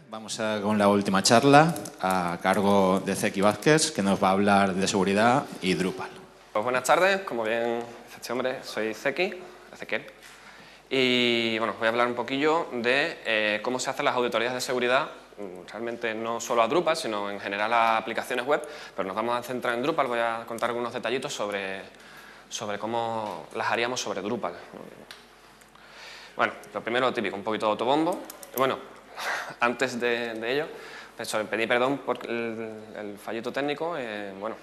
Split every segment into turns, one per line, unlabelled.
Vamos con la última charla a cargo de Zeki Vázquez, que nos va a hablar de seguridad y Drupal.
Pues buenas tardes, como bien dice este hombre, soy Zeki, Ezequiel, y bueno, voy a hablar un poquillo de cómo se hacen las auditorías de seguridad, realmente no solo a Drupal, sino en general a aplicaciones web, pero nos vamos a centrar en Drupal. Voy a contar algunos detallitos sobre cómo las haríamos sobre Drupal. Bueno, lo primero, lo típico, un poquito de autobombo. Y bueno, antes de ello, pues pedí perdón por el fallito técnico. Bueno,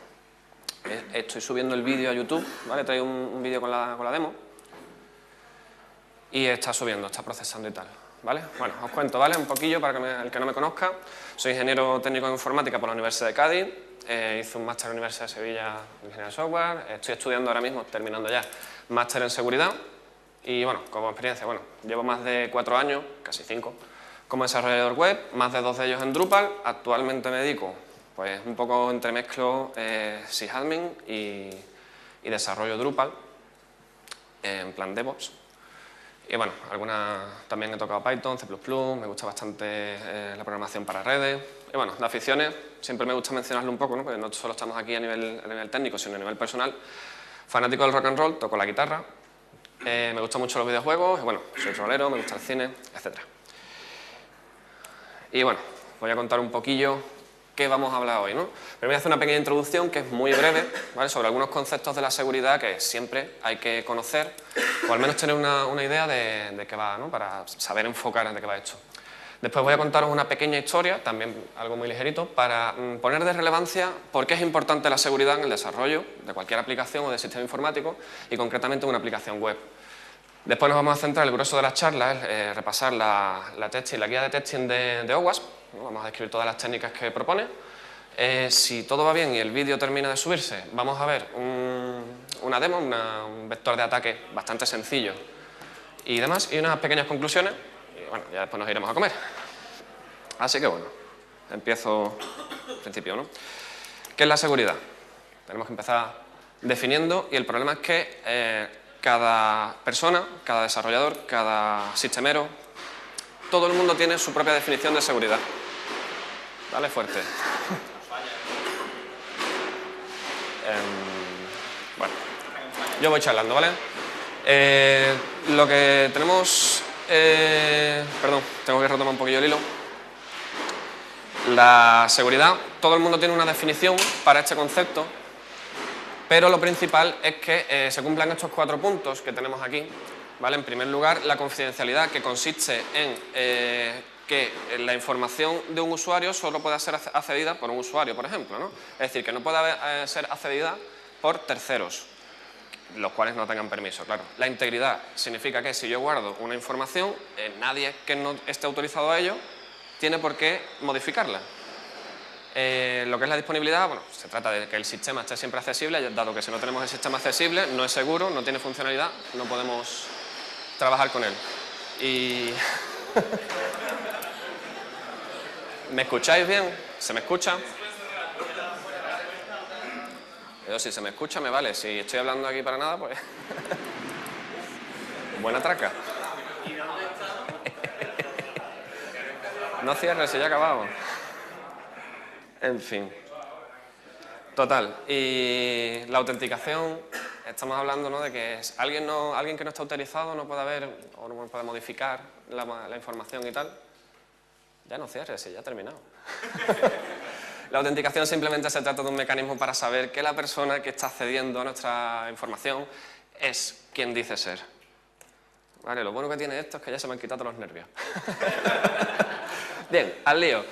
estoy subiendo el vídeo a YouTube, ¿vale? Traigo un vídeo con la demo y está subiendo, está procesando y tal, ¿vale? Bueno, os cuento, ¿vale? Un poquillo para que el que no me conozca. Soy ingeniero técnico en informática por la Universidad de Cádiz. Hice un máster en la Universidad de Sevilla en ingeniería de software. Estoy estudiando ahora mismo, terminando ya, máster en seguridad. Y bueno, como experiencia, bueno, llevo más de 4 años, casi 5, como desarrollador web, más de 2 de ellos en Drupal. Actualmente me dedico, pues un poco entremezclo sysadmin y desarrollo Drupal, en plan DevOps. Y bueno, también he tocado Python, C++, me gusta bastante la programación para redes. Y bueno, de aficiones, siempre me gusta mencionarlo un poco, ¿no? Porque no solo estamos aquí a nivel técnico, sino a nivel personal. Fanático del rock and roll, toco la guitarra. Me gustan mucho los videojuegos, y bueno, soy trolero, me gusta el cine, etc. Y bueno, voy a contar un poquillo qué vamos a hablar hoy, ¿no? Pero voy a hacer una pequeña introducción que es muy breve, ¿vale? Sobre algunos conceptos de la seguridad que siempre hay que conocer, o al menos tener una idea de qué va, ¿no? Para saber enfocar de qué va esto. Después voy a contaros una pequeña historia, también algo muy ligerito, para poner de relevancia por qué es importante la seguridad en el desarrollo de cualquier aplicación o de sistema informático, y concretamente una aplicación web. Después nos vamos a centrar, el grueso de las charlas, repasar la guía de testing de OWASP, ¿no? Vamos a describir todas las técnicas que propone. Si todo va bien y el vídeo termina de subirse, vamos a ver una demo, un vector de ataque bastante sencillo y demás, y unas pequeñas conclusiones. Bueno, ya después nos iremos a comer. Así que bueno, empiezo al principio, ¿no? ¿Qué es la seguridad? Tenemos que empezar definiendo, y el problema es que cada persona, cada desarrollador, cada sistemero, todo el mundo tiene su propia definición de seguridad. Dale fuerte. Bueno, yo voy charlando, ¿vale? Lo que tenemos... perdón, tengo que retomar un poquillo el hilo. La seguridad, todo el mundo tiene una definición para este concepto, pero lo principal es que se cumplan estos 4 puntos que tenemos aquí, ¿vale? En primer lugar, la confidencialidad, que consiste en que la información de un usuario solo pueda ser accedida por un usuario, por ejemplo, ¿no? Es decir, que no pueda ser accedida por terceros, los cuales no tengan permiso, claro. La integridad significa que si yo guardo una información, nadie que no esté autorizado a ello tiene por qué modificarla. Lo que es la disponibilidad, bueno, se trata de que el sistema esté siempre accesible, dado que si no tenemos el sistema accesible, no es seguro, no tiene funcionalidad, no podemos trabajar con él. Y... ¿Me escucháis bien? ¿Se me escucha? Pero si se me escucha me vale, si estoy hablando aquí para nada, pues... Buena traca. No cierres, si ya he acabado. En fin. Total. Y la autenticación, estamos hablando, ¿no?, de que alguien que no está autorizado no puede ver o no puede modificar la información y tal. Ya no cierres, si ya he terminado. La autenticación simplemente se trata de un mecanismo para saber que la persona que está accediendo a nuestra información es quien dice ser. Vale, lo bueno que tiene esto es que ya se me han quitado los nervios. Bien, al lío.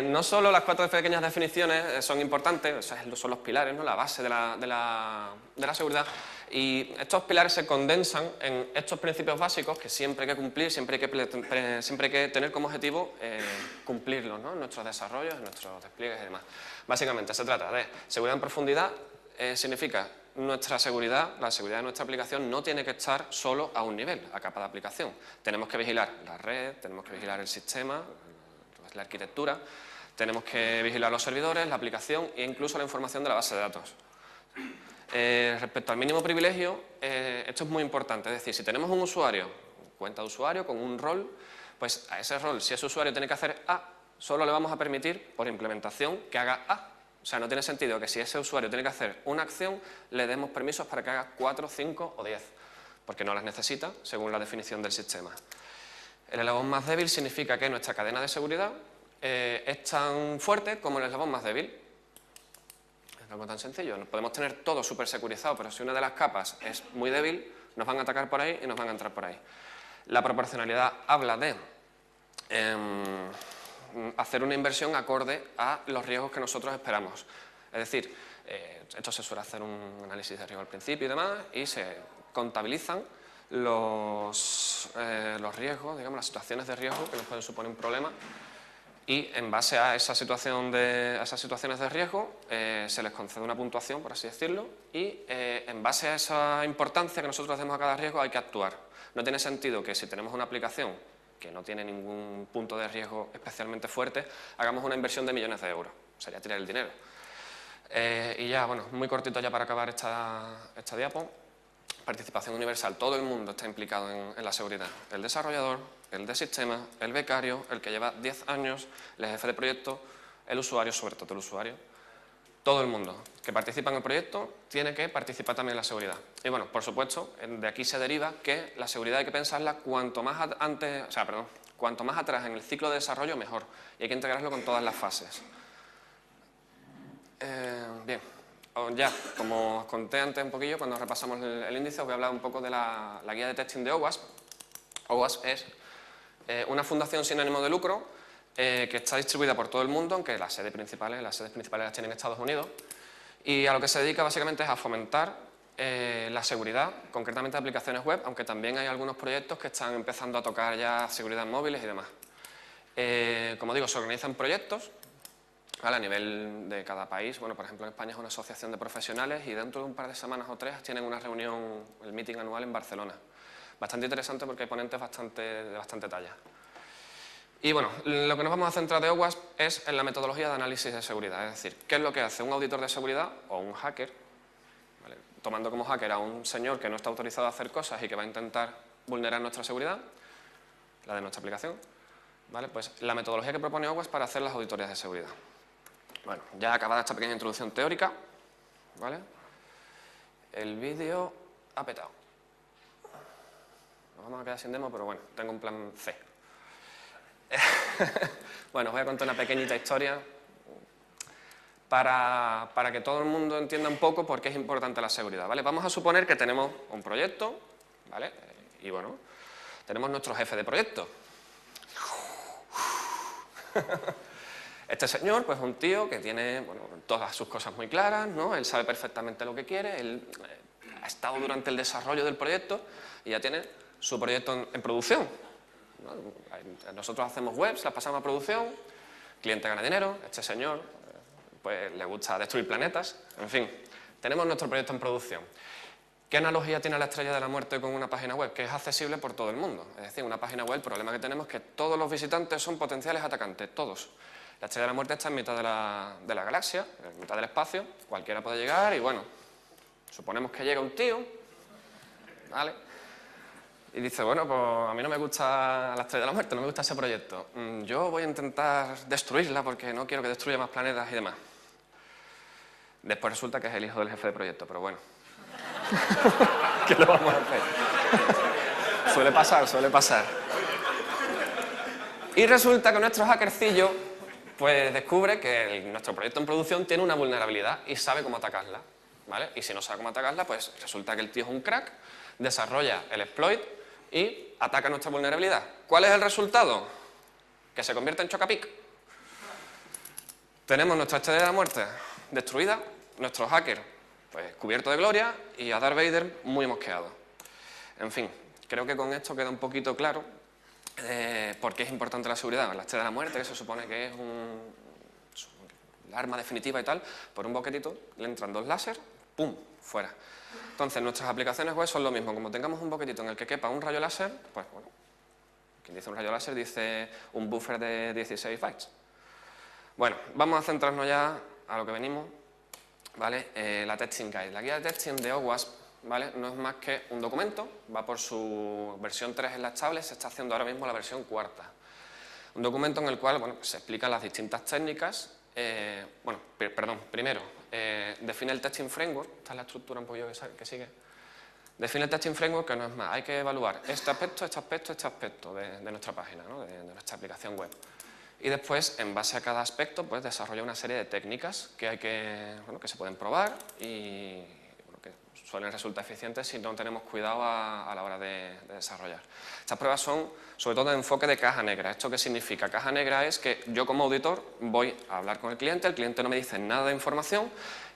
No solo las 4 pequeñas definiciones son importantes, son los pilares, ¿no?, la base de la seguridad, y estos pilares se condensan en estos principios básicos que siempre hay que cumplir, siempre hay que tener como objetivo cumplirlos, ¿no?, en nuestros desarrollos, en nuestros despliegues y demás. Básicamente se trata de seguridad en profundidad, significa nuestra seguridad, la seguridad de nuestra aplicación no tiene que estar solo a un nivel, a capa de aplicación. Tenemos que vigilar la red, tenemos que vigilar el sistema, la arquitectura, tenemos que vigilar los servidores, la aplicación e incluso la información de la base de datos. Respecto al mínimo privilegio, esto es muy importante, es decir, si tenemos un usuario, cuenta de usuario con un rol, pues a ese rol, si ese usuario tiene que hacer A, solo le vamos a permitir, por implementación, que haga A. O sea, no tiene sentido que si ese usuario tiene que hacer una acción, le demos permisos para que haga 4, 5 o 10, porque no las necesita según la definición del sistema. El eslabón más débil significa que nuestra cadena de seguridad es tan fuerte como el eslabón más débil. Es algo tan sencillo. Podemos tener todo súper securizado, pero si una de las capas es muy débil, nos van a atacar por ahí y nos van a entrar por ahí. La proporcionalidad habla de hacer una inversión acorde a los riesgos que nosotros esperamos. Es decir, esto se suele hacer un análisis de riesgo al principio y demás, y se contabilizan los riesgos, digamos, las situaciones de riesgo que nos pueden suponer un problema, y en base a esas situaciones de riesgo se les concede una puntuación, por así decirlo, y en base a esa importancia que nosotros demos a cada riesgo hay que actuar. No tiene sentido que si tenemos una aplicación que no tiene ningún punto de riesgo especialmente fuerte, hagamos una inversión de millones de euros. Sería tirar el dinero. Y ya, bueno, muy cortito ya para acabar esta diapo. Participación universal. Todo el mundo está implicado en la seguridad. El desarrollador, el de sistemas, el becario, el que lleva 10 años, el jefe de proyecto, el usuario, sobre todo el usuario. Todo el mundo que participa en el proyecto tiene que participar también en la seguridad. Y bueno, por supuesto, de aquí se deriva que la seguridad hay que pensarla cuanto más atrás en el ciclo de desarrollo, mejor. Y hay que integrarlo con todas las fases. Bien, ya, como os conté antes un poquillo, cuando repasamos el índice, os voy a hablar un poco de la guía de testing de OWASP. OWASP es una fundación sin ánimo de lucro que está distribuida por todo el mundo, aunque las sedes principales las tienen en Estados Unidos, y a lo que se dedica básicamente es a fomentar la seguridad, concretamente de aplicaciones web, aunque también hay algunos proyectos que están empezando a tocar ya seguridad en móviles y demás. Como digo, se organizan proyectos, ¿vale? A nivel de cada país. Bueno, por ejemplo, en España es una asociación de profesionales y dentro de un par de semanas o 3 tienen una reunión, el meeting anual en Barcelona. Bastante interesante porque hay ponentes de bastante talla. Y bueno, lo que nos vamos a centrar de OWASP es en la metodología de análisis de seguridad, es decir, qué es lo que hace un auditor de seguridad o un hacker, ¿vale? Tomando como hacker a un señor que no está autorizado a hacer cosas y que va a intentar vulnerar nuestra seguridad, la de nuestra aplicación, ¿vale? Pues la metodología que propone OWASP para hacer las auditorías de seguridad. Bueno, ya acabada esta pequeña introducción teórica, ¿vale? El vídeo ha petado. Nos vamos a quedar sin demo, pero bueno, tengo un plan C. Bueno, os voy a contar una pequeñita historia para que todo el mundo entienda un poco por qué es importante la seguridad, ¿vale? Vamos a suponer que tenemos un proyecto, ¿vale? Y bueno, tenemos nuestro jefe de proyecto. Este señor, pues es un tío que tiene, bueno, todas sus cosas muy claras, ¿no? Él sabe perfectamente lo que quiere, él ha estado durante el desarrollo del proyecto y ya tiene su proyecto en producción, ¿no? Nosotros hacemos webs, las pasamos a producción, el cliente gana dinero, este señor pues le gusta destruir planetas, en fin, tenemos nuestro proyecto en producción. ¿Qué analogía tiene la estrella de la muerte con una página web? Que es accesible por todo el mundo. Es decir, una página web, el problema que tenemos es que todos los visitantes son potenciales atacantes, todos. La estrella de la muerte está en mitad de la galaxia, en mitad del espacio, cualquiera puede llegar y bueno, suponemos que llega un tío, ¿vale? Y dice, bueno, pues a mí no me gusta la estrella de la muerte, no me gusta ese proyecto. Yo voy a intentar destruirla porque no quiero que destruya más planetas y demás. Después resulta que es el hijo del jefe de proyecto, pero bueno. ¿Qué le vamos a hacer? Suele pasar, suele pasar. Y resulta que nuestro hackercillo pues descubre que nuestro proyecto en producción tiene una vulnerabilidad y sabe cómo atacarla, ¿vale? Y si no sabe cómo atacarla, pues resulta que el tío es un crack, desarrolla el exploit y ataca nuestra vulnerabilidad. ¿Cuál es el resultado? Que se convierte en Chocapic. Tenemos nuestra estrella de la muerte destruida, nuestro hacker pues cubierto de gloria y a Darth Vader muy mosqueado. En fin, creo que con esto queda un poquito claro por qué es importante la seguridad. La estrella de la muerte, que se supone que es el arma definitiva y tal, por un boquetito le entran 2 láser, ¡pum!, fuera. Entonces, nuestras aplicaciones web son lo mismo. Como tengamos un boquetito en el que quepa un rayo láser, pues bueno, quien dice un rayo láser dice un buffer de 16 bytes. Bueno, vamos a centrarnos ya a lo que venimos, ¿vale? La Testing Guide. La guía de testing de OWASP, ¿vale? No es más que un documento, va por su versión 3 en la estable, se está haciendo ahora mismo la versión 4ª. Un documento en el cual se explican las distintas técnicas. Primero, define el Testing Framework, esta es la estructura un poquillo que sigue. Define el Testing Framework, que no es más, hay que evaluar este aspecto de nuestra página, ¿no? de nuestra aplicación web. Y después, en base a cada aspecto, pues desarrolla una serie de técnicas que se pueden probar y que suelen resultar eficientes si no tenemos cuidado a la hora de desarrollar. Estas pruebas son, sobre todo, de enfoque de caja negra. ¿Esto qué significa? Caja negra es que yo, como auditor, voy a hablar con el cliente no me dice nada de información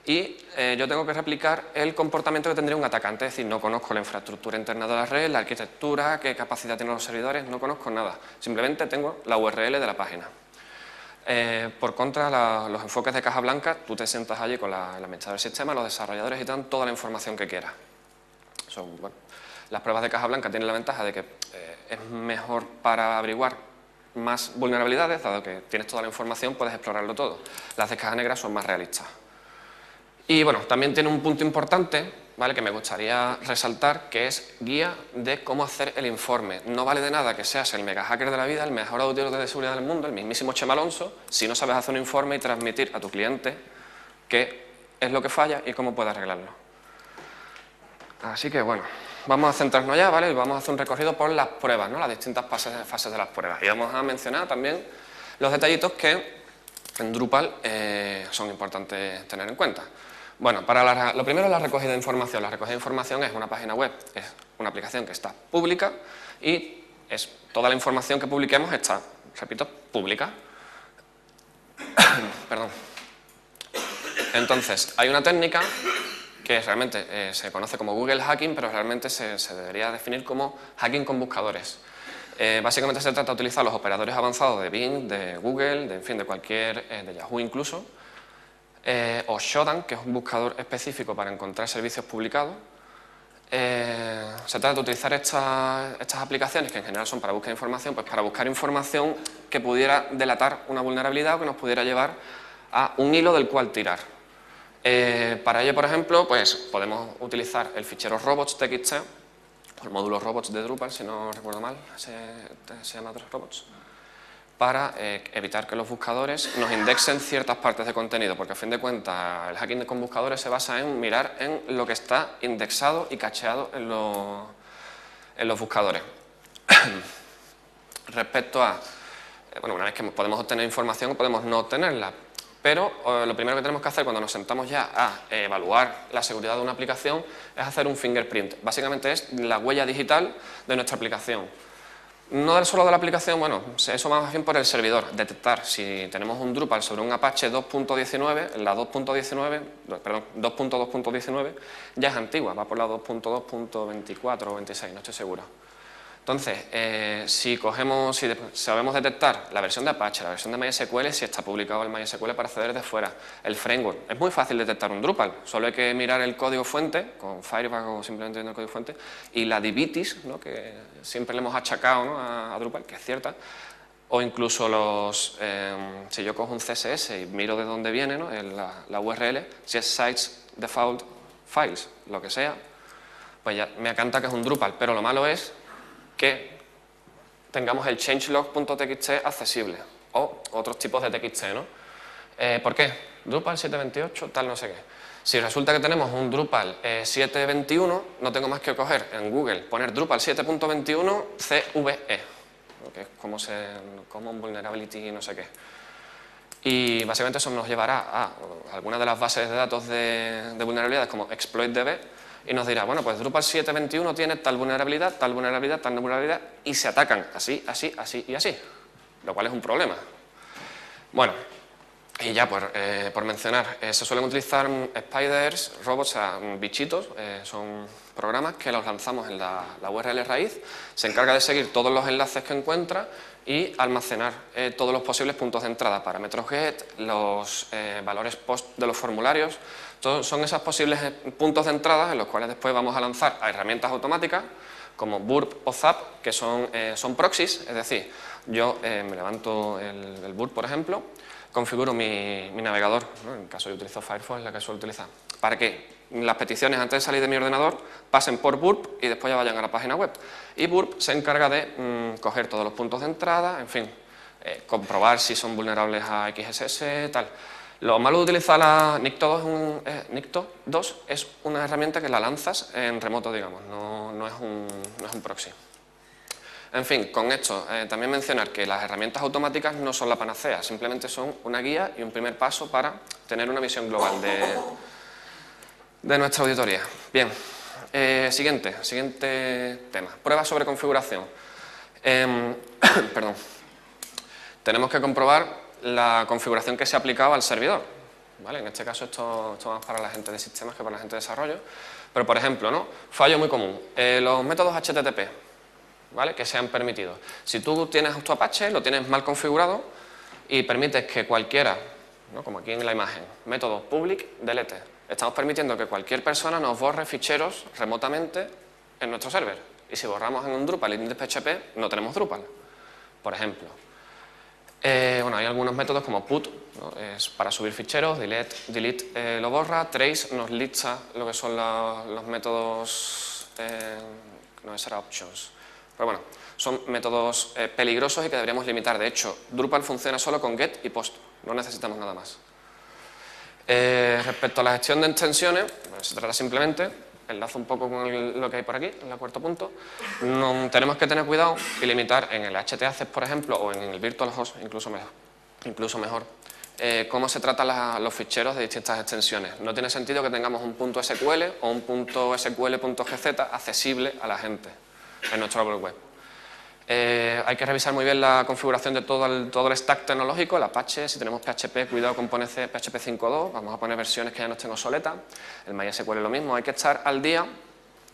y yo tengo que replicar el comportamiento que tendría un atacante, es decir, no conozco la infraestructura interna de la red, la arquitectura, qué capacidad tienen los servidores, no conozco nada, simplemente tengo la URL de la página. Por contra, los enfoques de caja blanca, tú te sientas allí con la administradora del sistema, los desarrolladores y te dan toda la información que quieras. Las pruebas de caja blanca tienen la ventaja de que es mejor para averiguar más vulnerabilidades, dado que tienes toda la información, puedes explorarlo todo. Las de caja negra son más realistas. Y bueno, también tiene un punto importante, ¿vale?, que me gustaría resaltar, que es guía de cómo hacer el informe. No vale de nada que seas el mega hacker de la vida, el mejor auditor de seguridad del mundo, el mismísimo Chema Alonso, si no sabes hacer un informe y transmitir a tu cliente qué es lo que falla y cómo puede arreglarlo. Así que bueno, vamos a centrarnos ya, ¿vale? Y vamos a hacer un recorrido por las pruebas, ¿no?, las distintas fases de las pruebas. Y vamos a mencionar también los detallitos que en Drupal son importantes tener en cuenta. Bueno, lo primero es la recogida de información. La recogida de información es una página web, es una aplicación que está pública y toda la información que publiquemos está, repito, pública. Perdón. Entonces, hay una técnica que realmente se conoce como Google Hacking, pero realmente se debería definir como hacking con buscadores. Básicamente se trata de utilizar los operadores avanzados de Bing, de Google, de cualquier, de Yahoo incluso, o Shodan, que es un buscador específico para encontrar servicios publicados. Se trata de utilizar estas aplicaciones, que en general son para buscar información, pues para buscar información que pudiera delatar una vulnerabilidad o que nos pudiera llevar a un hilo del cual tirar. Para ello, por ejemplo, pues podemos utilizar el fichero robots.txt, o el módulo robots de Drupal, si no recuerdo mal, se llama robots, para evitar que los buscadores nos indexen ciertas partes de contenido, porque a fin de cuentas el hacking con buscadores se basa en mirar en lo que está indexado y cacheado en los buscadores. Respecto a, una vez que podemos obtener información, podemos no obtenerla, pero lo primero que tenemos que hacer cuando nos sentamos ya a evaluar la seguridad de una aplicación es hacer un fingerprint. Básicamente es la huella digital de nuestra aplicación. No solo de la aplicación, eso va más bien por el servidor. Detectar si tenemos un Drupal sobre un Apache 2.19, la 2.2.19 ya es antigua, va por la 2.2.24 o 26, no estoy seguro. Entonces, si sabemos detectar la versión de Apache, la versión de MySQL, si está publicado el MySQL para acceder desde fuera, el framework, es muy fácil detectar un Drupal, solo hay que mirar el código fuente, con Firebug o simplemente viendo el código fuente, y la divitis, ¿no?, que siempre le hemos achacado, ¿no?, a Drupal, que es cierta, o incluso si yo cojo un CSS y miro de dónde viene, ¿no?, la URL, si es sites default files, lo que sea, pues ya me canta que es un Drupal, pero lo malo es que tengamos el changelog.txt accesible o otros tipos de txt, ¿no? ¿Por qué? Drupal 7.28, tal no sé qué. Si resulta que tenemos un Drupal 7.21, no tengo más que coger en Google, poner Drupal 7.21 CVE, que es Common Vulnerability no sé qué. Y básicamente eso nos llevará a algunas de las bases de datos de vulnerabilidades como ExploitDB, y nos dirá, bueno, pues Drupal 7.21 tiene tal vulnerabilidad, tal vulnerabilidad, tal vulnerabilidad, y se atacan así, así, así y así, lo cual es un problema. Bueno, y ya por mencionar, se suelen utilizar spiders, robots, o sea, bichitos, son programas que los lanzamos en la URL raíz, se encarga de seguir todos los enlaces que encuentra y almacenar todos los posibles puntos de entrada, parámetros get, los valores post de los formularios. Todos son esos posibles puntos de entrada en los cuales después vamos a lanzar a herramientas automáticas como Burp o Zap, que son proxies, es decir, yo me levanto el Burp, por ejemplo, configuro mi navegador, ¿no?, en el caso yo utilizo Firefox, es la que suelo utilizar, para que las peticiones antes de salir de mi ordenador pasen por Burp y después ya vayan a la página web. Y Burp se encarga de coger todos los puntos de entrada, en fin, comprobar si son vulnerables a XSS, tal. Lo malo de utilizar la Nikto 2 es una herramienta que la lanzas en remoto, digamos, no es un proxy. En fin, con esto también mencionar que las herramientas automáticas no son la panacea, simplemente son una guía y un primer paso para tener una visión global de nuestra auditoría. Bien, siguiente tema, pruebas sobre configuración. Perdón. Tenemos que comprobar la configuración que se ha aplicado al servidor, ¿vale? En este caso esto más para la gente de sistemas que para la gente de desarrollo. Pero, por ejemplo, ¿no? Fallo muy común, los métodos HTTP, ¿vale? Que se han permitido. Si tú tienes tu Apache, lo tienes mal configurado y permites que cualquiera, ¿no? Como aquí en la imagen, método public delete, estamos permitiendo que cualquier persona nos borre ficheros remotamente en nuestro server. Y si borramos en un Drupal index.php, no tenemos Drupal, por ejemplo. Bueno, hay algunos métodos como put, ¿no? Es para subir ficheros, delete lo borra, trace nos lista lo que son los métodos, no, será options. Pero bueno, son métodos peligrosos y que deberíamos limitar. De hecho, Drupal funciona solo con get y post, no necesitamos nada más. Respecto a la gestión de extensiones, bueno, se trata simplemente, enlazo un poco con lo que hay por aquí, en el cuarto punto, tenemos que tener cuidado y limitar en el htaccess, por ejemplo, o en el virtual host, incluso mejor, cómo se tratan los ficheros de distintas extensiones. No tiene sentido que tengamos un .sql o un .sql.gz accesible a la gente en nuestro web. Hay que revisar muy bien la configuración de todo el stack tecnológico, el Apache, si tenemos PHP, cuidado con poner PHP 5.2, vamos a poner versiones que ya no estén obsoletas, el MySQL es lo mismo, hay que estar al día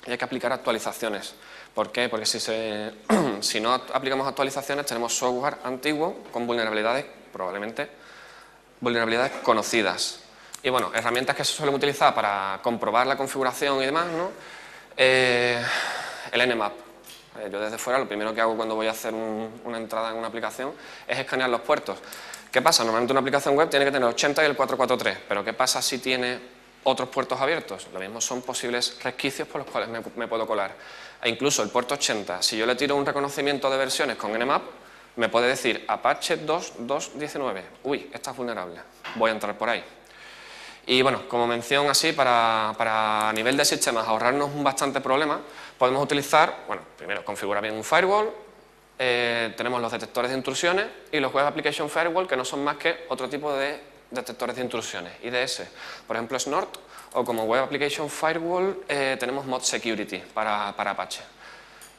y hay que aplicar actualizaciones. ¿Por qué? Porque si no aplicamos actualizaciones tenemos software antiguo con vulnerabilidades, probablemente vulnerabilidades conocidas. Y bueno, herramientas que se suelen utilizar para comprobar la configuración y demás, ¿no? El Nmap. Yo desde fuera lo primero que hago cuando voy a hacer una entrada en una aplicación es escanear los puertos. ¿Qué pasa? Normalmente una aplicación web tiene que tener 80 y el 443, pero ¿qué pasa si tiene otros puertos abiertos? Lo mismo son posibles resquicios por los cuales me puedo colar. E incluso el puerto 80, si yo le tiro un reconocimiento de versiones con Nmap, me puede decir Apache 2.2.19. Uy, esta es vulnerable, voy a entrar por ahí. Y bueno, como mención así, para a nivel de sistemas ahorrarnos un bastante problema, podemos utilizar, bueno, primero configurar bien un firewall, tenemos los detectores de intrusiones y los Web Application Firewall, que no son más que otro tipo de detectores de intrusiones, IDS, por ejemplo Snort, o como Web Application Firewall tenemos Mod Security para Apache.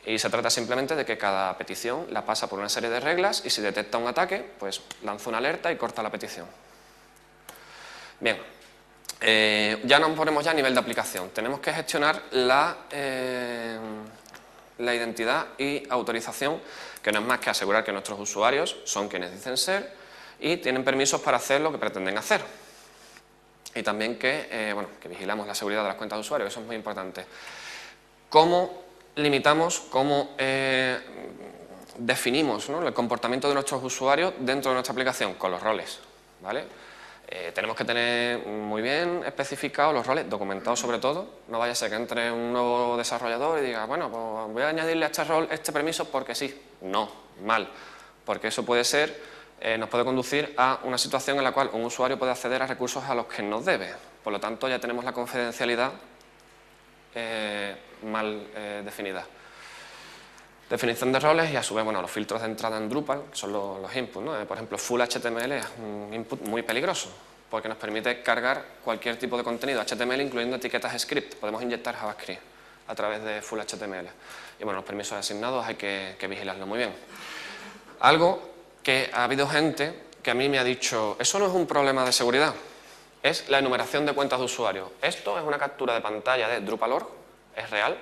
Y se trata simplemente de que cada petición la pasa por una serie de reglas y si detecta un ataque, pues lanza una alerta y corta la petición. Bien, ya nos ponemos ya a nivel de aplicación. Tenemos que gestionar la identidad y autorización, que no es más que asegurar que nuestros usuarios son quienes dicen ser y tienen permisos para hacer lo que pretenden hacer. Y también que vigilamos la seguridad de las cuentas de usuario, eso es muy importante. ¿Cómo limitamos, cómo definimos, ¿no?, el comportamiento de nuestros usuarios dentro de nuestra aplicación? Con los roles, ¿vale? Tenemos que tener muy bien especificados los roles, documentados sobre todo. No vaya a ser que entre un nuevo desarrollador y diga, bueno, pues voy a añadirle a este rol este permiso porque sí. No, mal, porque eso puede ser, nos puede conducir a una situación en la cual un usuario puede acceder a recursos a los que no debe. Por lo tanto, ya tenemos la confidencialidad mal definida. Definición de roles y a su vez, bueno, los filtros de entrada en Drupal, que son los inputs, ¿no? Por ejemplo, Full HTML es un input muy peligroso porque nos permite cargar cualquier tipo de contenido HTML, incluyendo etiquetas script. Podemos inyectar JavaScript a través de Full HTML. Y bueno, los permisos asignados hay que vigilarlo muy bien. Algo que ha habido gente que a mí me ha dicho, eso no es un problema de seguridad, es la enumeración de cuentas de usuario. Esto es una captura de pantalla de Drupal.org, es real,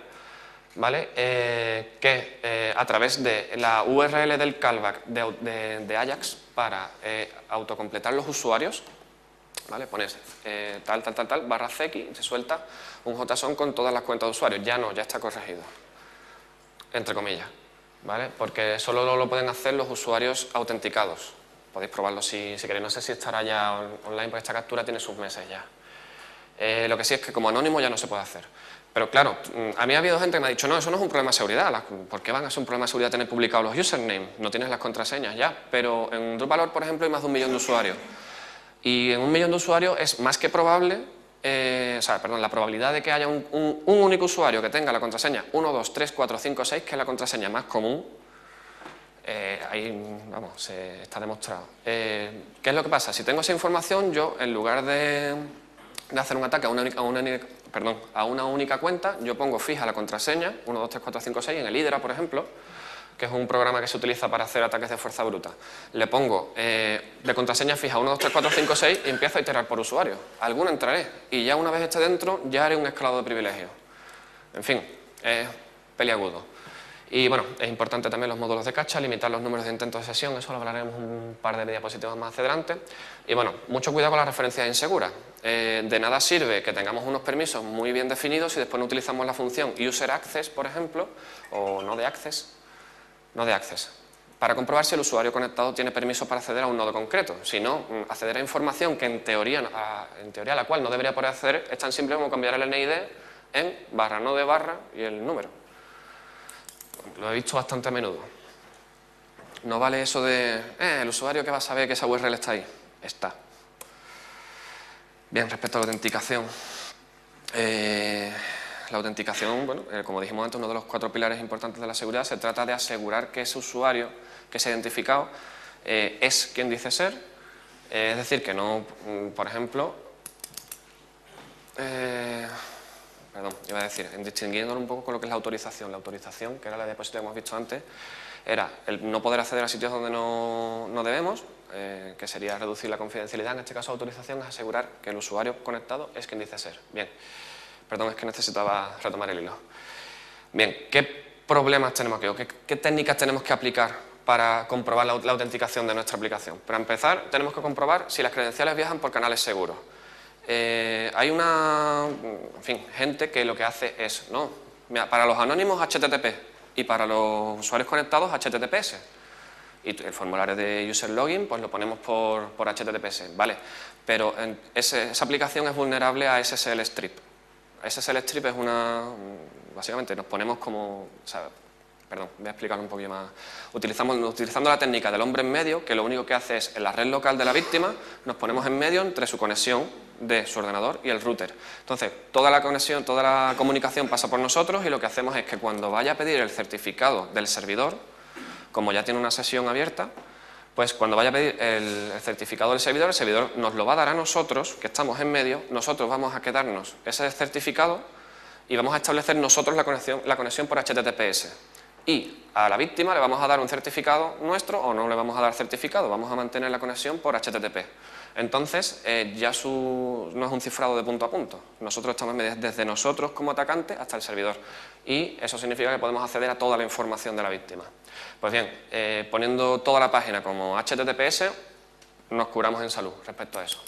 ¿vale? Que a través de la URL del callback de Ajax para autocompletar los usuarios, ¿vale? Pones tal, /cx y te suelta un JSON con todas las cuentas de usuarios. Ya no, ya está corregido, entre comillas, ¿vale? Porque solo lo pueden hacer los usuarios autenticados. Podéis probarlo si queréis. No sé si estará ya online, porque esta captura tiene sus meses ya. Lo que sí es que como anónimo ya no se puede hacer. Pero claro, a mí ha habido gente que me ha dicho, no, eso no es un problema de seguridad. ¿Por qué van a ser un problema de seguridad tener publicados los usernames? No tienes las contraseñas ya. Pero en Drupal, por ejemplo, hay más de 1 millón de usuarios. Y en 1 millón de usuarios es más que probable, la probabilidad de que haya un único usuario que tenga la contraseña 1, 2, 3, 4, 5, 6, que es la contraseña más común, ahí, vamos, está demostrado. ¿Qué es lo que pasa? Si tengo esa información, yo, en lugar de hacer un ataque a una única cuenta, yo pongo fija la contraseña, 1, 2, 3, 4, 5, 6, en el Hydra, por ejemplo, que es un programa que se utiliza para hacer ataques de fuerza bruta. Le pongo de contraseña fija 1, 2, 3, 4, 5, 6 y empiezo a iterar por usuario. Alguno entraré y ya una vez esté dentro ya haré un escalado de privilegios. En fin, es peliagudo. Y bueno, es importante también los módulos de cacha, limitar los números de intentos de sesión, eso lo hablaremos un par de diapositivas más adelante. Y bueno, mucho cuidado con las referencias inseguras. De nada sirve que tengamos unos permisos muy bien definidos si después no utilizamos la función user access, por ejemplo, o no de access, para comprobar si el usuario conectado tiene permiso para acceder a un nodo concreto. Si no, acceder a información que en teoría a la cual no debería poder acceder es tan simple como cambiar el NID en barra no de barra y el número. Lo he visto bastante a menudo. No vale eso de, el usuario que va a saber que esa URL está ahí. Está. Bien, respecto a la autenticación. La autenticación, bueno, como dijimos antes, uno de los 4 pilares importantes de la seguridad, se trata de asegurar que ese usuario que se ha identificado es quien dice ser. Es decir, que no, por ejemplo, iba a decir, distinguiéndolo un poco con lo que es la autorización. La autorización, que era la diapositiva que hemos visto antes, era el no poder acceder a sitios donde no debemos, que sería reducir la confidencialidad. En este caso, autorización es asegurar que el usuario conectado es quien dice ser. Bien, perdón, es que necesitaba retomar el hilo. Bien, ¿qué problemas tenemos aquí? ¿Qué técnicas tenemos que aplicar para comprobar la autenticación de nuestra aplicación? Para empezar, tenemos que comprobar si las credenciales viajan por canales seguros. Hay gente que lo que hace es, no, mira, para los anónimos HTTP y para los usuarios conectados HTTPS. Y el formulario de user login pues lo ponemos por HTTPS, ¿vale? Pero esa aplicación es vulnerable a SSL strip. SSL strip es básicamente nos ponemos como, voy a explicarlo un poquito más. Utilizando la técnica del hombre en medio, que lo único que hace es, en la red local de la víctima, nos ponemos en medio entre su conexión de su ordenador y el router. Entonces, toda la comunicación pasa por nosotros y lo que hacemos es que cuando vaya a pedir el certificado del servidor, como ya tiene una sesión abierta, pues cuando vaya a pedir el certificado del servidor, el servidor nos lo va a dar a nosotros, que estamos en medio, nosotros vamos a quedarnos ese certificado y vamos a establecer nosotros la conexión por HTTPS. Y a la víctima le vamos a dar un certificado nuestro o no le vamos a dar certificado, vamos a mantener la conexión por HTTP. Entonces, ya no es un cifrado de punto a punto. Nosotros estamos desde nosotros como atacante hasta el servidor. Y eso significa que podemos acceder a toda la información de la víctima. Pues bien, poniendo toda la página como HTTPS, nos curamos en salud respecto a eso.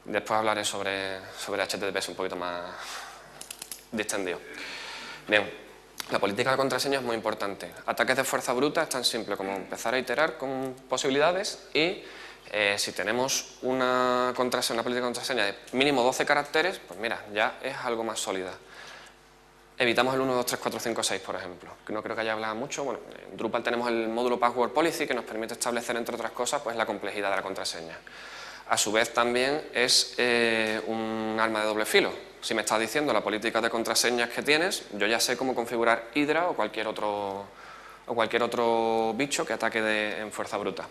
Después hablaré sobre HTTPS un poquito más distendido. Bien. La política de contraseña es muy importante. Ataques de fuerza bruta es tan simple como empezar a iterar con posibilidades y si tenemos una política de contraseña de mínimo 12 caracteres, pues mira, ya es algo más sólida. Evitamos el 1, 2, 3, 4, 5, 6, por ejemplo, que no creo que haya hablado mucho. Bueno, en Drupal tenemos el módulo Password Policy que nos permite establecer, entre otras cosas, pues la complejidad de la contraseña. A su vez también es un arma de doble filo. Si me estás diciendo la política de contraseñas que tienes, yo ya sé cómo configurar Hydra o cualquier otro bicho que ataque en fuerza bruta.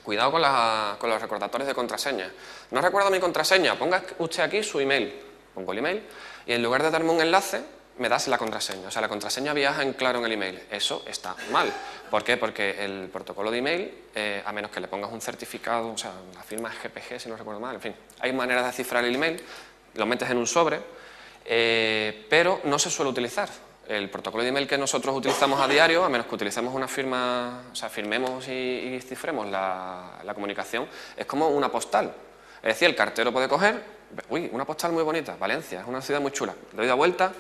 Cuidado con los recordatorios de contraseña. No recuerdo mi contraseña, ponga usted aquí su email. Pongo el email y en lugar de darme un enlace, me das la contraseña. O sea, la contraseña viaja en claro en el email. Eso está mal. ¿Por qué? Porque el protocolo de email, a menos que le pongas un certificado, o sea, la firma es GPG, si no recuerdo mal, en fin, hay maneras de cifrar el email, lo metes en un sobre, pero no se suele utilizar. El protocolo de email que nosotros utilizamos a diario, a menos que utilicemos una firma, o sea, firmemos y cifremos la comunicación, es como una postal. Es decir, el cartero puede coger, uy, una postal muy bonita, Valencia, es una ciudad muy chula, le doy la vuelta,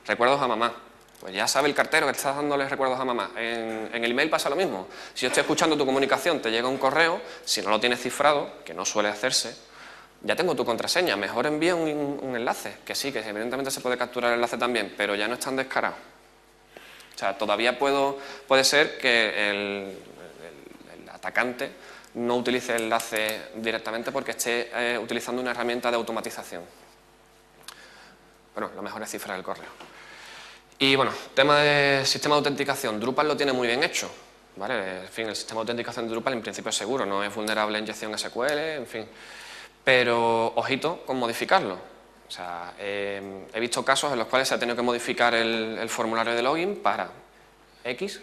recuerdos a mamá. Pues ya sabe el cartero que estás dándole recuerdos a mamá. En el email pasa lo mismo. Si yo estoy escuchando tu comunicación, te llega un correo, si no lo tienes cifrado, que no suele hacerse, Ya tengo tu contraseña, mejor envía un enlace, que sí, que evidentemente se puede capturar el enlace también, pero ya no es tan descarado. O sea, todavía puede ser que el atacante no utilice el enlace directamente porque esté utilizando una herramienta de automatización. Bueno, lo mejor es cifrar el correo. Y bueno, tema de sistema de autenticación, Drupal lo tiene muy bien hecho, ¿vale? En fin, el sistema de autenticación de Drupal en principio es seguro, no es vulnerable a inyección SQL, en fin. Pero, ojito con modificarlo. O sea, he visto casos en los cuales se ha tenido que modificar el formulario de login para X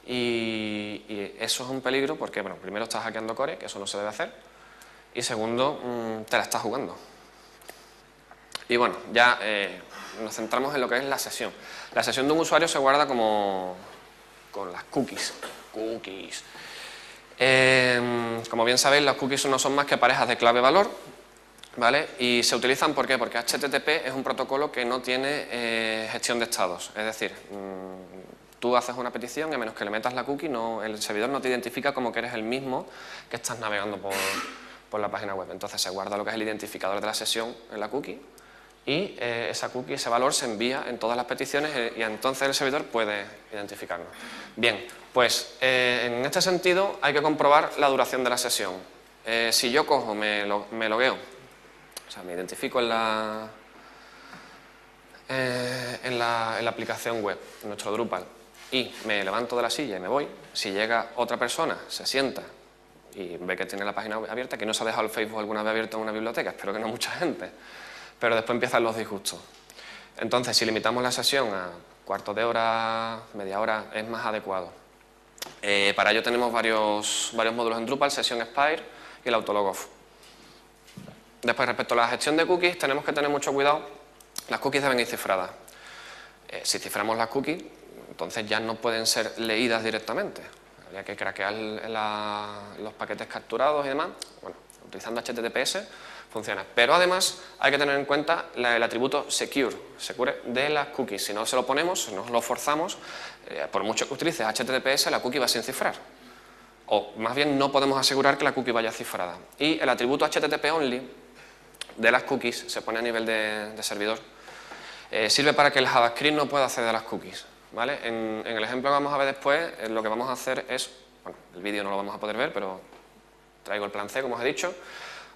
y eso es un peligro porque, bueno, primero estás hackeando core, que eso no se debe hacer, y segundo, te la estás jugando. Y bueno, ya nos centramos en lo que es la sesión. La sesión de un usuario se guarda como con las cookies. Como bien sabéis, las cookies no son más que parejas de clave-valor, ¿vale? Y se utilizan, ¿por qué? Porque HTTP es un protocolo que no tiene gestión de estados. Es decir, tú haces una petición y a menos que le metas la cookie, el servidor no te identifica como que eres el mismo que estás navegando por la página web. Entonces se guarda lo que es el identificador de la sesión en la cookie y esa cookie, ese valor se envía en todas las peticiones y entonces el servidor puede identificarnos. Bien, pues en este sentido hay que comprobar la duración de la sesión. Si yo cojo, me logueo, o sea, me identifico en la aplicación web, en nuestro Drupal, y me levanto de la silla y me voy, si llega otra persona, se sienta y ve que tiene la página abierta, que no se ha dejado el Facebook alguna vez abierto en una biblioteca, espero que no mucha gente, pero después empiezan los disgustos. Entonces, si limitamos la sesión a cuarto de hora, media hora, es más adecuado. Para ello tenemos varios módulos en Drupal, Session Expire y el Autolog Off. Después, respecto a la gestión de cookies, tenemos que tener mucho cuidado. Las cookies deben ir cifradas. Si ciframos las cookies, entonces ya no pueden ser leídas directamente. Habría que craquear los paquetes capturados y demás. Bueno, utilizando HTTPS funciona. Pero además hay que tener en cuenta el atributo secure de las cookies. Si no se lo ponemos, si no lo forzamos, por mucho que utilices HTTPS, la cookie va sin cifrar. O más bien no podemos asegurar que la cookie vaya cifrada. Y el atributo HTTP only de las cookies se pone a nivel de servidor. Sirve para que el JavaScript no pueda acceder a las cookies, ¿vale? En el ejemplo que vamos a ver después, lo que vamos a hacer es, bueno, el vídeo no lo vamos a poder ver, pero traigo el plan C, como os he dicho.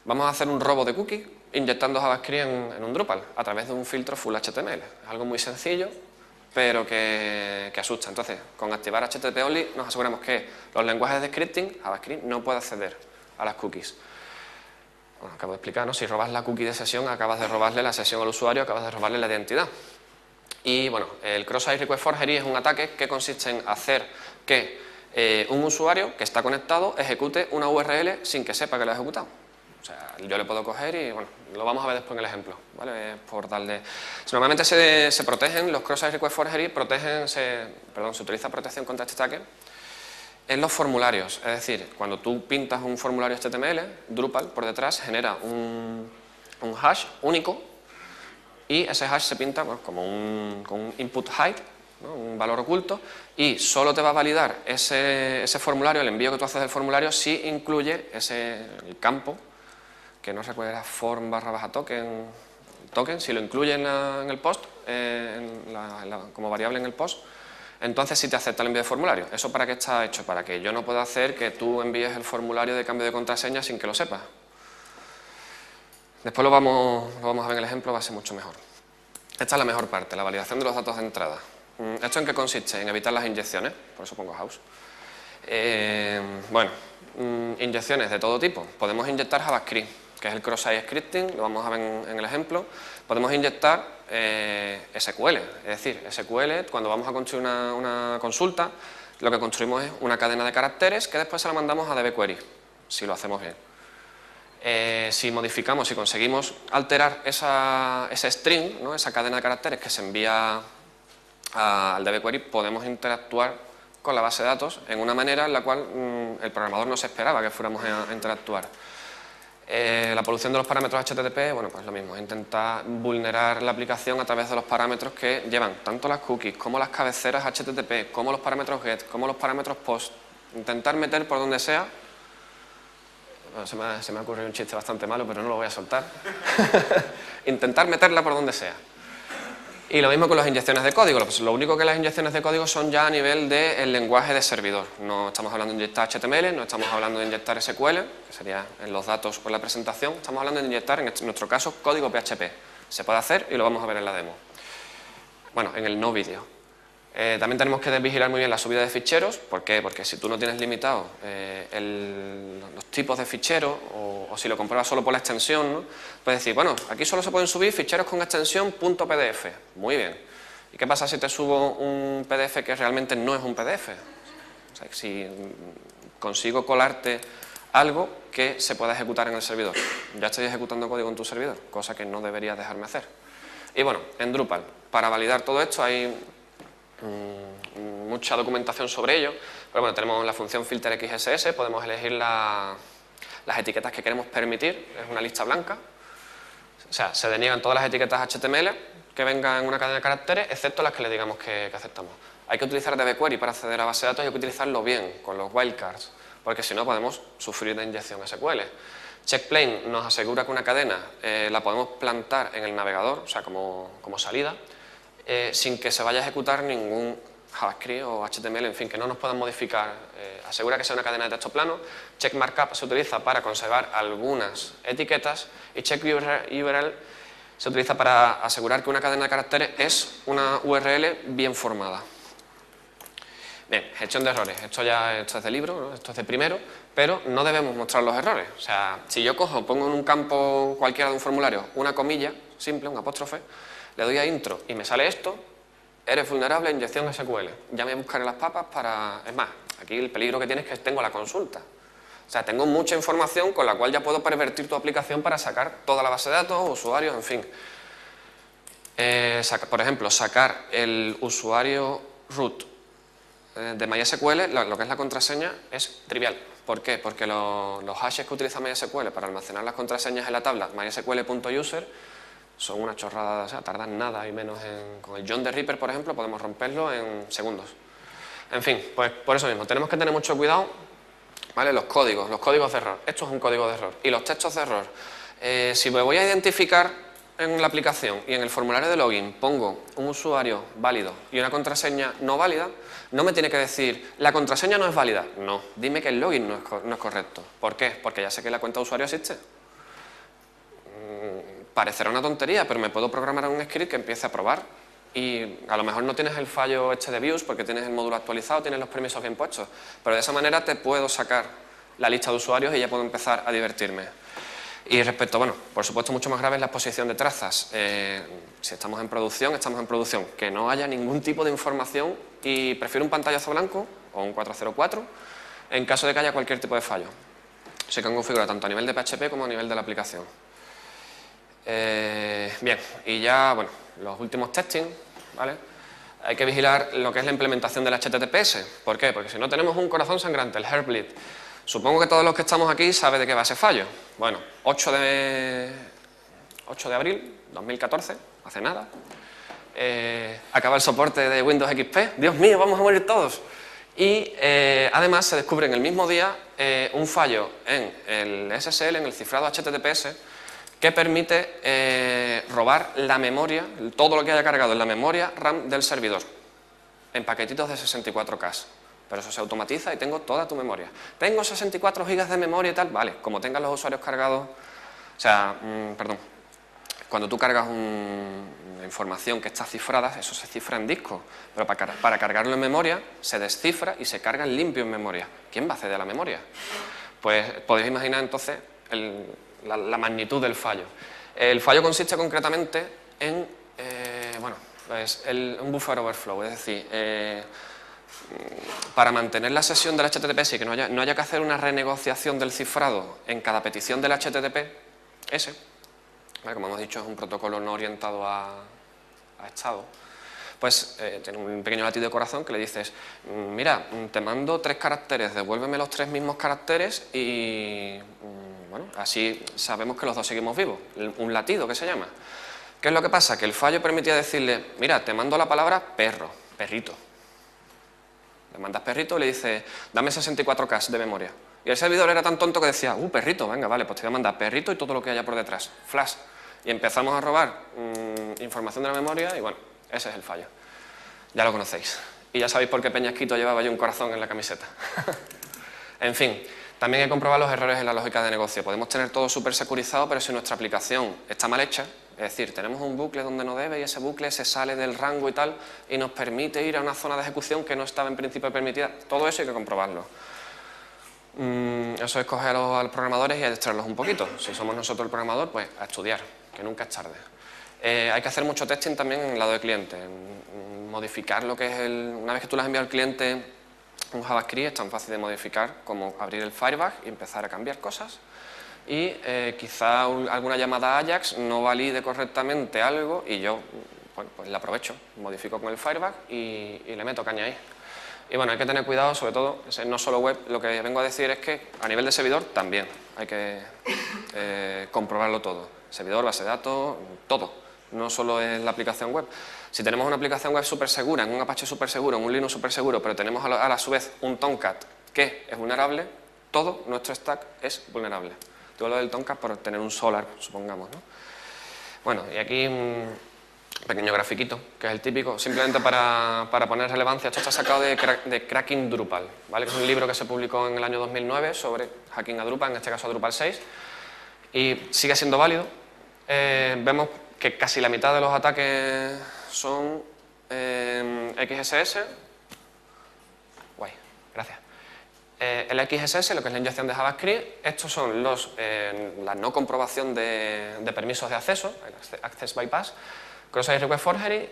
Vamos a hacer un robo de cookies inyectando JavaScript en un Drupal a través de un filtro full HTML. Es algo muy sencillo, pero que asusta. Entonces, con activar HTTP only nos aseguramos que los lenguajes de scripting, JavaScript, no puede acceder a las cookies. Bueno, acabo de explicar, ¿no? Si robas la cookie de sesión, acabas de robarle la sesión al usuario, acabas de robarle la identidad. Y bueno, el Cross-Site Request Forgery es un ataque que consiste en hacer que un usuario que está conectado ejecute una URL sin que sepa que lo ha ejecutado. O sea, yo le puedo coger y, bueno, lo vamos a ver después en el ejemplo, ¿vale? Por darle... Normalmente se protegen, los Cross-Site Request Forgery se utiliza protección contra este ataque en los formularios. Es decir, cuando tú pintas un formulario HTML, Drupal por detrás genera un hash único y ese hash se pinta, bueno, con un input hide, ¿no? Un valor oculto, y solo te va a validar ese formulario, el envío que tú haces del formulario, si incluye el campo, que no recuerdo, era form/token, si lo incluye en el post, como variable en el post, entonces sí te acepta el envío de formulario. ¿Eso para qué está hecho? Para que yo no pueda hacer que tú envíes el formulario de cambio de contraseña sin que lo sepas. Después lo vamos a ver en el ejemplo, va a ser mucho mejor. Esta es la mejor parte, la validación de los datos de entrada. ¿Esto en qué consiste? En evitar las inyecciones, por eso pongo house. Bueno, inyecciones de todo tipo. Podemos inyectar JavaScript, que es el cross-site scripting, lo vamos a ver en el ejemplo. Podemos inyectar SQL, es decir, SQL, cuando vamos a construir una consulta, lo que construimos es una cadena de caracteres que después se la mandamos a DBQuery, si lo hacemos bien. Si modificamos, si conseguimos alterar ese string, ¿no? Esa cadena de caracteres que se envía al DBQuery, podemos interactuar con la base de datos en una manera en la cual el programador no se esperaba que fuéramos a interactuar. La polución de los parámetros HTTP, bueno, pues lo mismo, intentar vulnerar la aplicación a través de los parámetros que llevan tanto las cookies como las cabeceras HTTP, como los parámetros GET, como los parámetros POST. Intentar meter por donde sea Bueno, se me ha ocurrido un chiste bastante malo, pero no lo voy a soltar. Intentar meterla por donde sea. Y lo mismo con las inyecciones de código. Pues lo único que las inyecciones de código son ya a nivel del lenguaje de servidor. No estamos hablando de inyectar HTML, no estamos hablando de inyectar SQL, que sería en los datos o en la presentación. Estamos hablando de inyectar, en nuestro caso, código PHP. Se puede hacer y lo vamos a ver en la demo. Bueno, en el no vídeo. También tenemos que vigilar muy bien la subida de ficheros. ¿Por qué? Porque si tú no tienes limitado los tipos de ficheros o si lo compruebas solo por la extensión, ¿no? Puedes decir, bueno, aquí solo se pueden subir ficheros con extensión .pdf. Muy bien. ¿Y qué pasa si te subo un PDF que realmente no es un PDF? O sea, si consigo colarte algo que se pueda ejecutar en el servidor. Ya estoy ejecutando código en tu servidor, cosa que no deberías dejarme hacer. Y bueno, en Drupal, para validar todo esto hay mucha documentación sobre ello, pero bueno, tenemos la función filter XSS, podemos elegir las etiquetas que queremos permitir, es una lista blanca, o sea, se deniegan todas las etiquetas HTML que vengan en una cadena de caracteres, excepto las que le digamos que aceptamos. Hay que utilizar DBQuery para acceder a base de datos y hay que utilizarlo bien, con los wildcards, porque si no podemos sufrir de inyección SQL. Checkplain nos asegura que una cadena la podemos plantar en el navegador, o sea, como salida, sin que se vaya a ejecutar ningún JavaScript o HTML, en fin, que no nos puedan modificar. Asegura que sea una cadena de texto plano. Check markup se utiliza para conservar algunas etiquetas y check URL se utiliza para asegurar que una cadena de caracteres es una URL bien formada. Bien, gestión de errores. Esto es de libro, ¿no? Esto es de primero, pero no debemos mostrar los errores. O sea, si yo pongo en un campo cualquiera de un formulario una comilla simple, un apóstrofe, le doy a intro y me sale esto, eres vulnerable a inyección SQL. Ya me buscaré las papas para... Es más, aquí el peligro que tiene es que tengo la consulta. O sea, tengo mucha información con la cual ya puedo pervertir tu aplicación para sacar toda la base de datos, usuarios, en fin. Por ejemplo, sacar el usuario root de MySQL, lo que es la contraseña, es trivial. ¿Por qué? Porque los hashes que utiliza MySQL para almacenar las contraseñas en la tabla mysql.user son una chorrada, o sea, tardan nada y menos con el John the Ripper, por ejemplo, podemos romperlo en segundos. En fin, pues por eso mismo, tenemos que tener mucho cuidado, ¿vale? Los códigos de error. Esto es un código de error. Y los textos de error. Si me voy a identificar en la aplicación y en el formulario de login pongo un usuario válido y una contraseña no válida, no me tiene que decir, la contraseña no es válida. No, dime que el login no es correcto. ¿Por qué? Porque ya sé que la cuenta de usuario existe. Parecerá una tontería, pero me puedo programar un script que empiece a probar y a lo mejor no tienes el fallo de views porque tienes el módulo actualizado, tienes los permisos bien puestos, pero de esa manera te puedo sacar la lista de usuarios y ya puedo empezar a divertirme. Y respecto, bueno, por supuesto mucho más grave es la exposición de trazas. Si estamos en producción, que no haya ningún tipo de información y prefiero un pantallazo blanco o un 404 en caso de que haya cualquier tipo de fallo. Se configura tanto a nivel de PHP como a nivel de la aplicación. Bien, y ya, bueno, los últimos testing, ¿vale? Hay que vigilar lo que es la implementación del HTTPS. ¿Por qué? Porque si no tenemos un corazón sangrante, el Heartbleed. Supongo que todos los que estamos aquí saben de qué va ese fallo. Bueno, 8 de abril 2014, hace nada, acaba el soporte de Windows XP. Dios mío, vamos a morir todos. Y además se descubre en el mismo día un fallo en el SSL, en el cifrado HTTPS, que permite robar la memoria, todo lo que haya cargado en la memoria RAM del servidor, en paquetitos de 64K. Pero eso se automatiza y tengo toda tu memoria. Tengo 64 GB de memoria y tal, vale, como tengan los usuarios cargados, o sea, cuando tú cargas una información que está cifrada, eso se cifra en disco, pero para cargarlo en memoria se descifra y se carga en limpio en memoria. ¿Quién va a acceder a la memoria? Pues podéis imaginar entonces la magnitud del fallo. El fallo consiste concretamente en un buffer overflow, es decir, para mantener la sesión del HTTPS y que no haya que hacer una renegociación del cifrado en cada petición del HTTPS, ¿vale? Como hemos dicho, es un protocolo no orientado a estado, pues tiene un pequeño latido de corazón que le dices, mira, te mando 3 caracteres, devuélveme los 3 mismos caracteres y bueno, así sabemos que los dos seguimos vivos, un latido que se llama. ¿Qué es lo que pasa? Que el fallo permitía decirle, mira, te mando la palabra perro, perrito. Le mandas perrito y le dices, dame 64K de memoria. Y el servidor era tan tonto que decía, perrito, venga, vale, pues te voy a mandar perrito y todo lo que haya por detrás, flash. Y empezamos a robar información de la memoria y bueno, ese es el fallo. Ya lo conocéis. Y ya sabéis por qué Peñasquito llevaba yo un corazón en la camiseta. En fin, también hay que comprobar los errores en la lógica de negocio. Podemos tener todo súper securizado, pero si nuestra aplicación está mal hecha, es decir, tenemos un bucle donde no debe y ese bucle se sale del rango y tal y nos permite ir a una zona de ejecución que no estaba en principio permitida, todo eso hay que comprobarlo. Eso es coger a los programadores y adiestrarlos un poquito. Si somos nosotros el programador, pues a estudiar, que nunca es tarde. Hay que hacer mucho testing también en el lado del cliente, modificar lo que es una vez que tú le has enviado al cliente un JavaScript, es tan fácil de modificar como abrir el Firebug y empezar a cambiar cosas. Y quizá alguna llamada Ajax no valide correctamente algo y yo, bueno, pues la aprovecho, modifico con el Firebug y le meto caña ahí. Y bueno, hay que tener cuidado, sobre todo, no solo web, lo que vengo a decir es que a nivel de servidor también hay que comprobarlo todo. Servidor, base de datos, todo, no solo en la aplicación web. Si tenemos una aplicación web súper segura, en un Apache súper seguro, en un Linux súper seguro, pero tenemos a la su vez un Tomcat que es vulnerable, todo nuestro stack es vulnerable. Digo lo del Tomcat por tener un Solar, supongamos, ¿no? Bueno, y aquí pequeño grafiquito, que es el típico, simplemente para poner relevancia. Esto está sacado de Cracking Drupal, ¿vale? Que es un libro que se publicó en el año 2009 sobre hacking a Drupal, en este caso a Drupal 6, y sigue siendo válido. Vemos que casi la mitad de los ataques son XSS. Guay, gracias. El XSS, lo que es la inyección de JavaScript, estos son la no comprobación de permisos de acceso, el Access Bypass, Cross-Site Request Forgery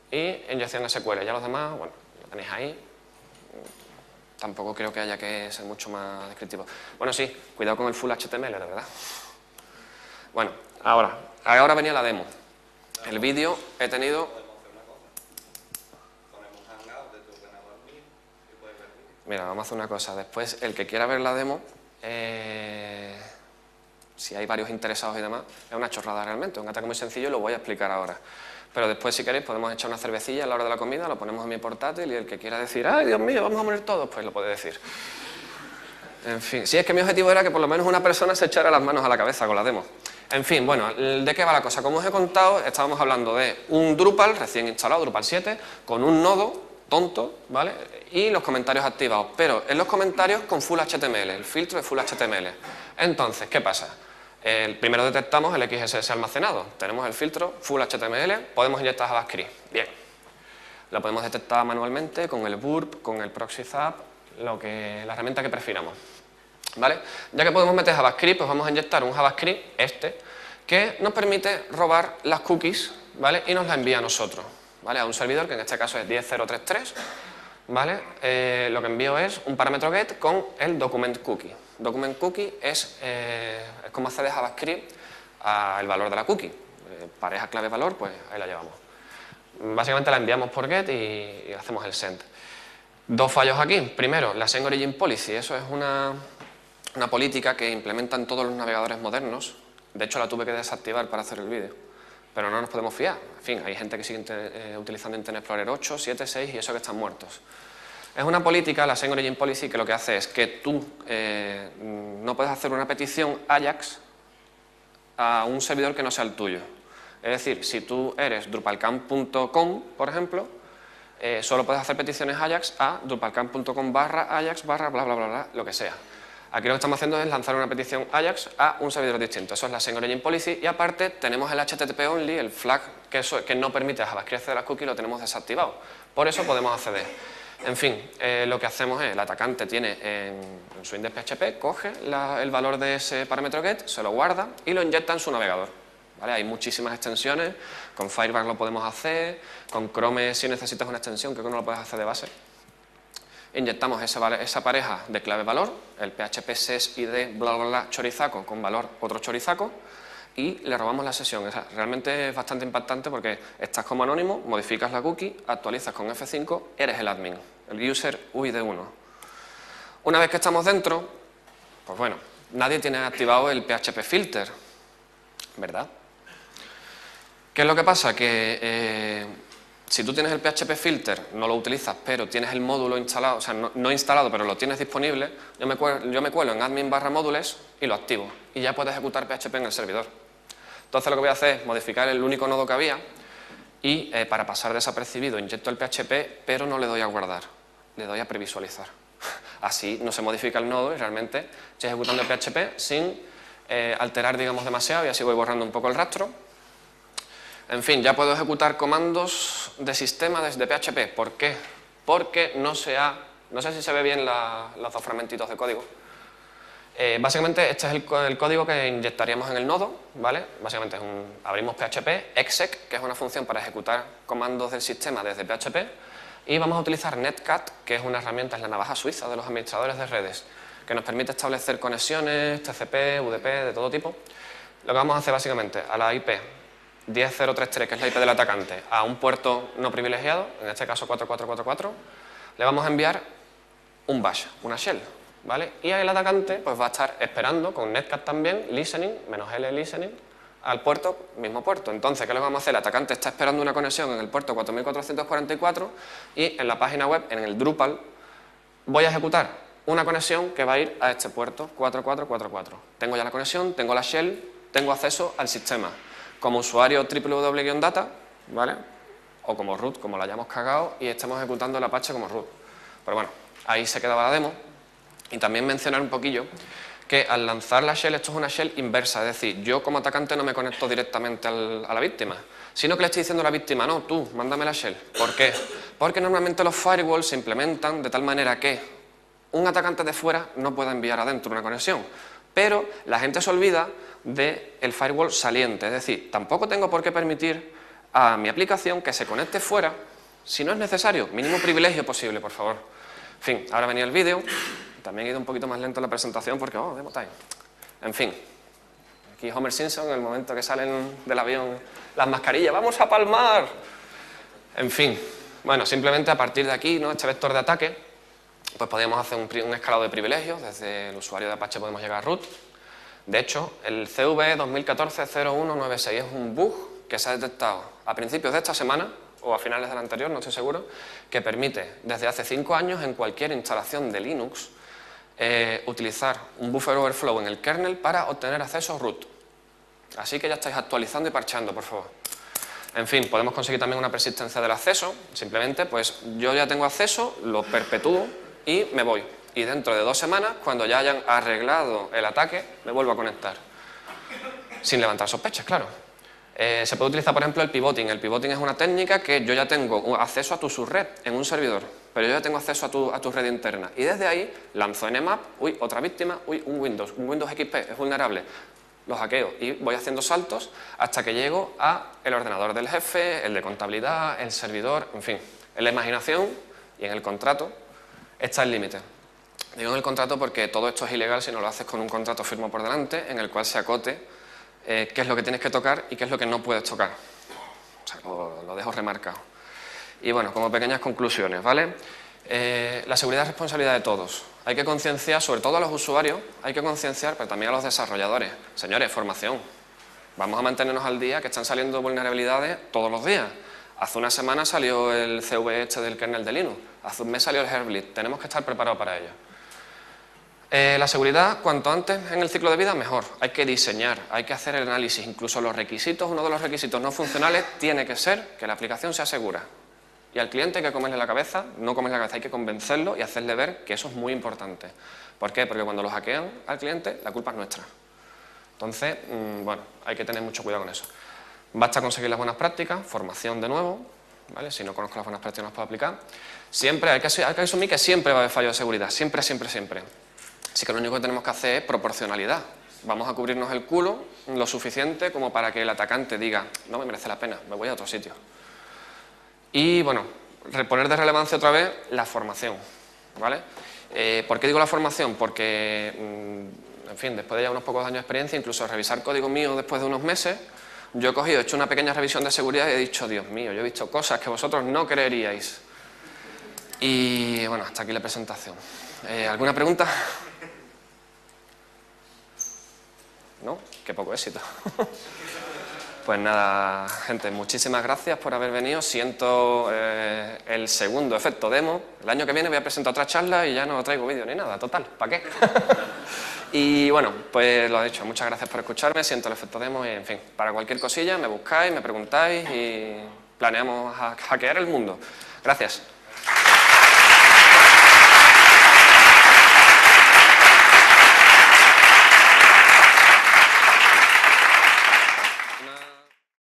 y inyección SQL. Ya los demás, bueno, lo tenéis ahí. Tampoco creo que haya que ser mucho más descriptivo. Bueno, sí, cuidado con el full HTML, de verdad. Bueno, ahora venía la demo. El vídeo he tenido... Mira, vamos a hacer una cosa. Después, el que quiera ver la demo, si hay varios interesados y demás, es una chorrada realmente, un ataque muy sencillo y lo voy a explicar ahora. Pero después, si queréis, podemos echar una cervecilla a la hora de la comida, lo ponemos en mi portátil y el que quiera decir, ¡ay, Dios mío, vamos a morir todos!, pues lo puede decir. En fin, sí, es que mi objetivo era que por lo menos una persona se echara las manos a la cabeza con la demo. En fin, bueno, ¿de qué va la cosa? Como os he contado, estábamos hablando de un Drupal recién instalado, Drupal 7, con un nodo tonto, ¿vale? Y los comentarios activados, pero en los comentarios con Full HTML, el filtro de Full HTML. Entonces, ¿qué pasa? Primero detectamos el XSS almacenado, tenemos el filtro Full HTML, podemos inyectar JavaScript. Bien, lo podemos detectar manualmente con el burp, con el proxy zap, la herramienta que prefiramos. ¿Vale? Ya que podemos meter JavaScript, pues vamos a inyectar un JavaScript, que nos permite robar las cookies, ¿vale? Y nos la envía a nosotros, ¿vale? A un servidor, que en este caso es 10.033, ¿vale? Lo que envío es un parámetro get con el document cookie. Document cookie es como accede JavaScript al valor de la cookie. Pareja clave-valor, pues ahí la llevamos. Básicamente la enviamos por get y hacemos el send. Dos fallos aquí. Primero, la Send Origin Policy. Eso es una política que implementan todos los navegadores modernos. De hecho, la tuve que desactivar para hacer el vídeo. Pero no nos podemos fiar. En fin, hay gente que sigue utilizando Internet Explorer 8, 7, 6 y eso que están muertos. Es una política, la Send Origin Policy, que lo que hace es que tú no puedes hacer una petición Ajax a un servidor que no sea el tuyo. Es decir, si tú eres drupalcamp.com, por ejemplo, solo puedes hacer peticiones Ajax a drupalcamp.com/Ajax bla bla bla, lo que sea. Aquí lo que estamos haciendo es lanzar una petición Ajax a un servidor distinto. Eso es la Send Origin Policy y aparte tenemos el HTTP only, el flag que no permite a JavaScript acceder a las cookies, lo tenemos desactivado. Por eso podemos acceder. En fin, lo que hacemos es, el atacante tiene en su index.php, coge el valor de ese parámetro get, se lo guarda y lo inyecta en su navegador. ¿Vale? Hay muchísimas extensiones, con Firebug lo podemos hacer, con Chrome si necesitas una extensión, creo que no lo puedes hacer de base. Inyectamos esa pareja de clave-valor, el PHP ses id bla bla bla chorizaco con valor otro chorizaco y le robamos la sesión. Realmente es bastante impactante porque estás como anónimo, modificas la cookie, actualizas con F5, eres el admin, el user UID1. Una vez que estamos dentro, pues bueno, nadie tiene activado el PHP filter, ¿verdad? ¿Qué es lo que pasa? Que Si tú tienes el PHP filter, no lo utilizas, pero tienes el módulo instalado, o sea, no instalado, pero lo tienes disponible, yo me cuelo en admin/módulos y lo activo. Y ya puedes ejecutar PHP en el servidor. Entonces lo que voy a hacer es modificar el único nodo que había y para pasar desapercibido inyecto el PHP, pero no le doy a guardar, le doy a previsualizar. Así no se modifica el nodo y realmente estoy ejecutando el PHP sin alterar, digamos, demasiado, y así voy borrando un poco el rastro. En fin, ya puedo ejecutar comandos de sistema desde PHP. ¿Por qué? Porque no sé si se ve bien los dos fragmentitos de código. Básicamente este es el código que inyectaríamos en el nodo, ¿vale? Básicamente abrimos PHP, exec, que es una función para ejecutar comandos del sistema desde PHP, y vamos a utilizar Netcat, que es una herramienta, es la navaja suiza de los administradores de redes, que nos permite establecer conexiones, TCP, UDP, de todo tipo. Lo que vamos a hacer básicamente a la IP 10.033, que es la IP del atacante, a un puerto no privilegiado, en este caso 4444, le vamos a enviar un bash, una shell, ¿vale? Y el atacante pues va a estar esperando con Netcat también, listening, -L listening, al puerto, mismo puerto. Entonces, ¿qué le vamos a hacer? El atacante está esperando una conexión en el puerto 4444 y en la página web, en el Drupal, voy a ejecutar una conexión que va a ir a este puerto 4444. Tengo ya la conexión, tengo la shell, tengo acceso al sistema. Como usuario www-data, ¿vale? O como root, como la hayamos cagado, y estamos ejecutando el Apache como root. Pero bueno, ahí se quedaba la demo. Y también mencionar un poquillo que al lanzar la shell, esto es una shell inversa, es decir, yo como atacante no me conecto directamente a la víctima, sino que le estoy diciendo a la víctima, no, tú, mándame la shell. ¿Por qué? Porque normalmente los firewalls se implementan de tal manera que un atacante de fuera no pueda enviar adentro una conexión, pero la gente se olvida del firewall saliente, es decir, tampoco tengo por qué permitir a mi aplicación que se conecte fuera si no es necesario, mínimo privilegio posible, por favor. En fin, ahora venía el vídeo. También he ido un poquito más lento en la presentación porque, demo time. En fin, aquí Homer Simpson, en el momento que salen del avión las mascarillas, ¡vamos a palmar! En fin, bueno, simplemente a partir de aquí, ¿no? Este vector de ataque, pues podríamos hacer un escalado de privilegios. Desde el usuario de Apache podemos llegar a root. De hecho, el CV 2014-0196 es un bug que se ha detectado a principios de esta semana, o a finales del anterior, no estoy seguro, que permite, desde hace 5 años, en cualquier instalación de Linux, utilizar un buffer overflow en el kernel para obtener acceso root. Así que ya estáis actualizando y parcheando, por favor. En fin, podemos conseguir también una persistencia del acceso. Simplemente, pues yo ya tengo acceso, lo perpetúo y me voy. Y dentro de 2 semanas, cuando ya hayan arreglado el ataque, me vuelvo a conectar. Sin levantar sospechas, claro. Se puede utilizar, por ejemplo, el pivoting. El pivoting es una técnica que yo ya tengo acceso a tu subred en un servidor, pero yo ya tengo acceso a tu red interna. Y desde ahí lanzo nmap, uy, otra víctima, uy, un Windows XP es vulnerable. Lo hackeo y voy haciendo saltos hasta que llego a el ordenador del jefe, el de contabilidad, el servidor, en fin. En la imaginación y en el contrato está el límite. Digo en el contrato porque todo esto es ilegal si no lo haces con un contrato firme por delante en el cual se acote qué es lo que tienes que tocar y qué es lo que no puedes tocar. O sea, lo dejo remarcado. Y bueno, como pequeñas conclusiones, ¿vale? La seguridad es responsabilidad de todos. Hay que concienciar, sobre todo a los usuarios, hay que concienciar, pero también a los desarrolladores. Señores, formación. Vamos a mantenernos al día, que están saliendo vulnerabilidades todos los días. Hace una semana salió el CV este del kernel de Linux. Hace un mes salió el Heartbleed. Tenemos que estar preparados para ello. La seguridad, cuanto antes en el ciclo de vida, mejor. Hay que diseñar, hay que hacer el análisis. Incluso los requisitos, uno de los requisitos no funcionales tiene que ser que la aplicación sea segura. Y al cliente hay que comerle la cabeza, no comerle la cabeza, hay que convencerlo y hacerle ver que eso es muy importante. ¿Por qué? Porque cuando lo hackean al cliente, la culpa es nuestra. Entonces, bueno, hay que tener mucho cuidado con eso. Basta conseguir las buenas prácticas, formación de nuevo, ¿vale? Si no conozco las buenas prácticas no las puedo aplicar. Siempre hay que asumir que siempre va a haber fallo de seguridad, siempre, siempre, siempre. Así que lo único que tenemos que hacer es proporcionalidad. Vamos a cubrirnos el culo lo suficiente como para que el atacante diga, no me merece la pena, me voy a otro sitio. Y bueno, poner de relevancia otra vez la formación, ¿vale? ¿Por qué digo la formación? Porque, en fin, después de ya unos pocos años de experiencia, incluso revisar código mío después de unos meses, yo he hecho una pequeña revisión de seguridad y he dicho, Dios mío, yo he visto cosas que vosotros no creeríais. Y bueno, hasta aquí la presentación. ¿Alguna pregunta? ¿No? Qué poco éxito. Pues nada, gente, muchísimas gracias por haber venido. Siento el segundo efecto demo. El año que viene voy a presentar otra charla y ya no traigo vídeo ni nada, total, ¿para qué? Y bueno, pues lo he dicho, muchas gracias por escucharme, siento el efecto demo y en fin, para cualquier cosilla me buscáis, me preguntáis y planeamos hackear el mundo. Gracias.